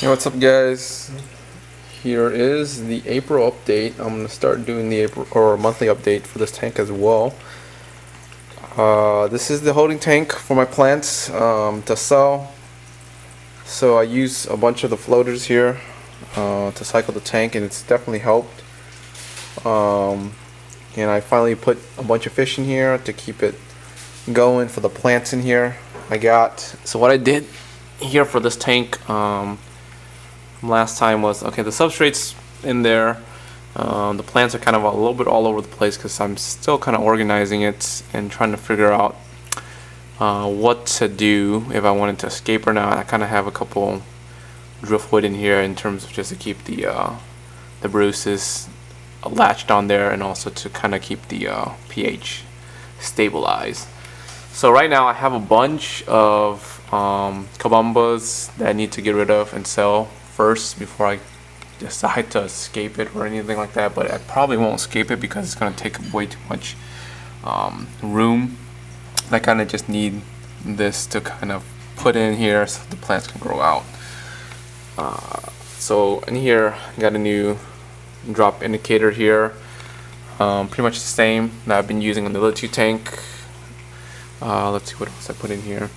Hey, what's up, guys? Here is the April update. I'm gonna start doing the April or monthly update for this tank as well. This is the holding tank for my plants to sell. So I use a bunch of the floaters here to cycle the tank, and it's definitely helped. And I finally put a bunch of fish in here to keep it going for the plants in here. So what I did here for this tank last time was, okay, the substrate's in there. The plants are kind of a little bit all over the place because I'm still kind of organizing it and trying to figure out what to do if I wanted to escape or not. I kind of have a couple driftwood in here in terms of just to keep the bruces latched on there, and also to kind of keep the pH stabilized. So right now I have a bunch of kabumbas that I need to get rid of and sell first before I decide to escape it or anything like that. But I probably won't escape it because it's going to take way too much room. I kind of just need this to kind of put in here so the plants can grow out. So in here I got a new drop indicator here, pretty much the same that I've been using on the other two tank. Let's see what else I put in here.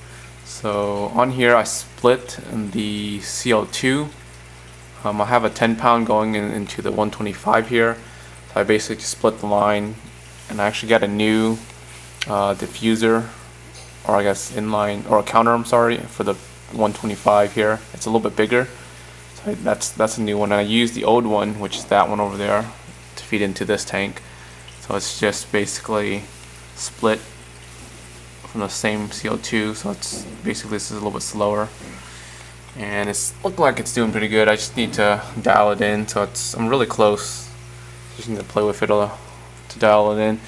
So on here I split the CO2. I have a 10-pound going into the 125 here. So I basically just split the line, and I actually got a new diffuser, or I guess inline, or a counter, I'm sorry, for the 125 here. It's a little bit bigger. So that's a new one. And I used the old one, which is that one over there, to feed into this tank. So it's just basically split from the same CO2. So it's basically, this is a little bit slower, and it's looked like it's doing pretty good. I just need to dial it in. So I'm really close. Just need to play with it to dial it in.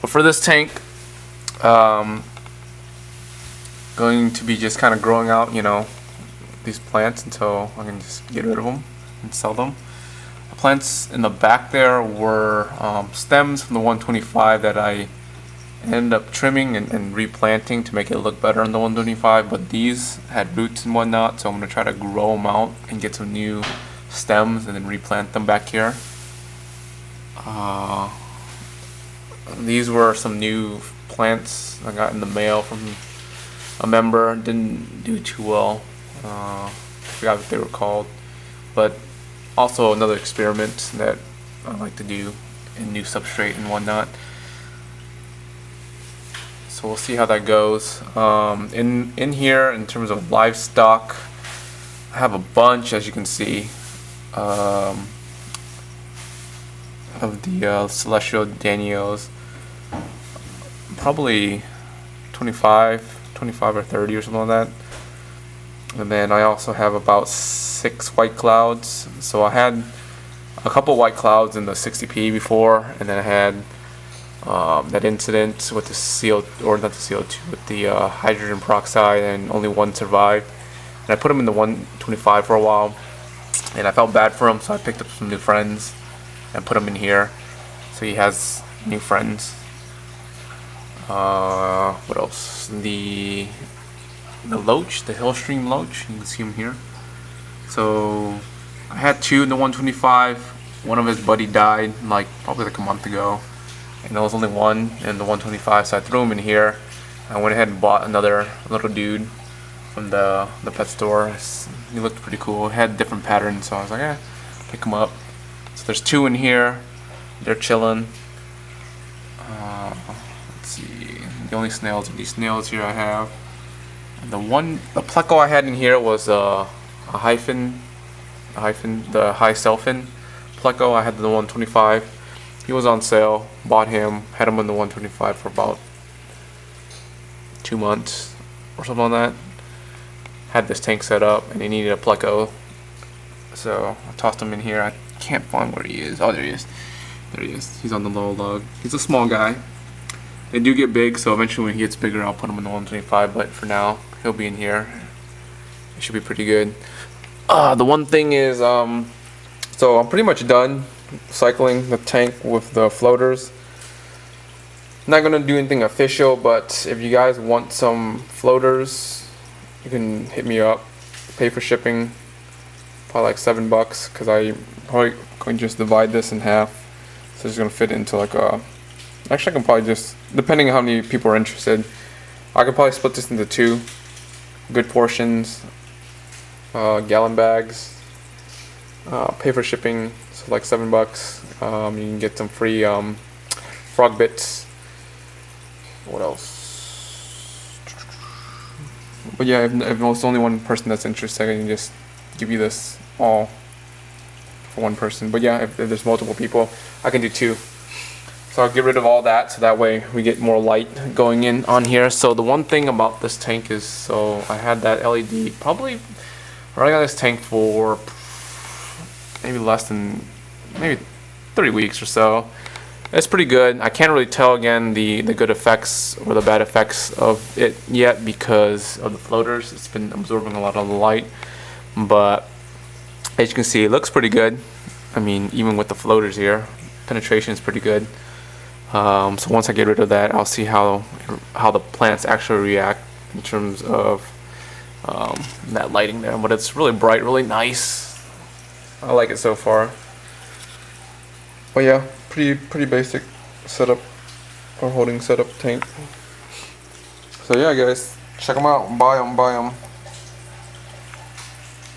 But for this tank, going to be just kind of growing out, these plants until I can just get rid of them and sell them. The plants in the back there were stems from the 125 that I ended up trimming and replanting to make it look better on the 125, but these had roots and whatnot, so I'm going to try to grow them out and get some new stems and then replant them back here. These were some new plants I got in the mail from a member. Didn't do too well. I forgot what they were called, but also another experiment that I like to do in new substrate and whatnot. So we'll see how that goes. In here, in terms of livestock, I have a bunch, as you can see, of the celestial danios. Probably 25 or 30 or something like that. And then I also have about 6 white clouds. So I had a couple white clouds in the 60p before, and then I had that incident with the CO2, with the hydrogen peroxide, and only one survived. And I put him in the 125 for a while, and I felt bad for him, so I picked up some new friends and put him in here, so he has new friends. What else? The loach, the Hillstream loach, you can see him here. So I had 2 in the 125. One of his buddy died probably like a month ago, and there was only 1 in the 125, so I threw him in here. I went ahead and bought another little dude from the pet store. He looked pretty cool. He had different patterns, so I was like, pick him up. So there's 2 in here. They're chilling. Let's see. The only snails are these snails here I have. And the pleco I had in here was the high selfin pleco. I had the 125. He was on sale. Bought him. Had him on the 125 for about 2 months or something like that. Had this tank set up, and he needed a pleco, so I tossed him in here. I can't find where he is. Oh, there he is. There he is. He's on the low log. He's a small guy. They do get big, so eventually when he gets bigger, I'll put him in the 125. But for now, he'll be in here. It should be pretty good. The one thing is, so I'm pretty much done cycling the tank with the floaters. Not gonna do anything official, but if you guys want some floaters, you can hit me up. Pay for shipping. probably like $7 because I probably going to just divide this in half. So it's gonna fit into like a. Actually, I can probably just, depending on how many people are interested, I could probably split this into 2 good portions. Gallon bags. Pay for shipping, so like $7. You can get some free frog bits. What else? But yeah, if there's only one person that's interested, I can just give you this all for one person. But yeah, if there's multiple people, I can do 2. So I'll get rid of all that, so that way we get more light going in on here. So the one thing about this tank is, so I had that LED, probably, I got this tank for maybe less than, maybe 3 weeks or so. It's pretty good. I can't really tell again the good effects or the bad effects of it yet because of the floaters. It's been absorbing a lot of the light, but as you can see, it looks pretty good. I mean, even with the floaters here, penetration is pretty good. So once I get rid of that, I'll see how the plants actually react in terms of that lighting there. But it's really bright, really nice. I like it so far. But yeah, pretty basic setup or holding setup tank. So yeah, guys, check them out. Buy them.